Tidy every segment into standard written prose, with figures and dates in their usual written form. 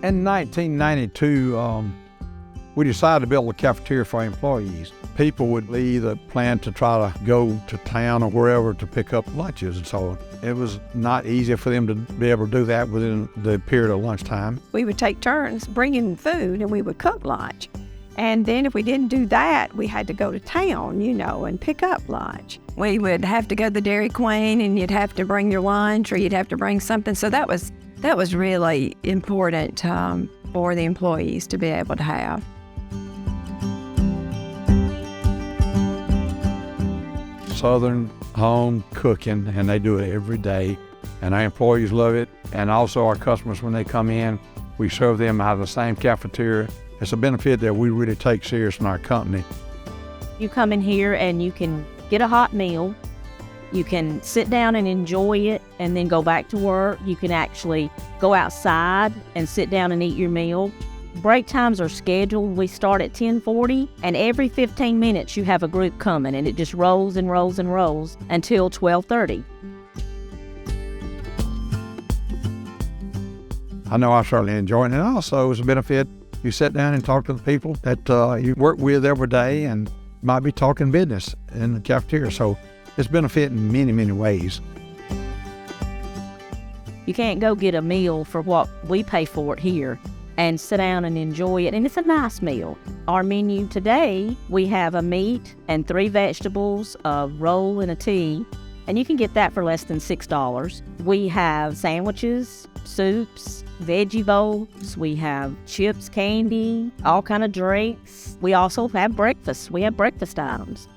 In 1992, we decided to build a cafeteria for our employees. People would either plan to try to go to town or wherever to pick up lunches and so on. It was not easy for them to be able to do that within the period of lunchtime. We would take turns bringing food and we would cook lunch. And then if we didn't do that, we had to go to town, and pick up lunch. We would have to go to the Dairy Queen and you'd have to bring your lunch or you'd have to bring something. So that was really important for the employees to be able to have. Southern home cooking, and they do it every day, and our employees love it, and also our customers, when they come in, we serve them out of the same cafeteria. It's a benefit that we really take serious in our company. You come in here and you can get a hot meal, you can sit down and enjoy it and then go back to work. You can actually go outside and sit down and eat your meal. Break times are scheduled. We start at 10:40, and every 15 minutes you have a group coming, and it just rolls and rolls and rolls until 12:30. I know I certainly enjoy it, and also it's a benefit. You sit down and talk to the people that you work with every day and might be talking business in the cafeteria, so it's benefit in many, many ways. You can't go get a meal for what we pay for it here and sit down and enjoy it, and it's a nice meal. Our menu today, we have a meat and 3 vegetables, a roll and a tea, and you can get that for less than $6. We have sandwiches, soups, veggie bowls, we have chips, candy, all kind of drinks. We also have breakfast. We have breakfast items.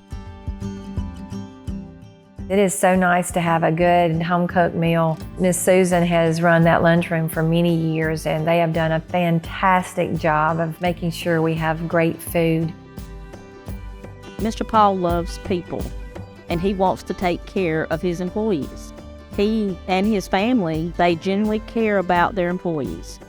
It is so nice to have a good home-cooked meal. Miss Susan has run that lunchroom for many years, and they have done a fantastic job of making sure we have great food. Mr. Paul loves people, and he wants to take care of his employees. He and his family, they genuinely care about their employees.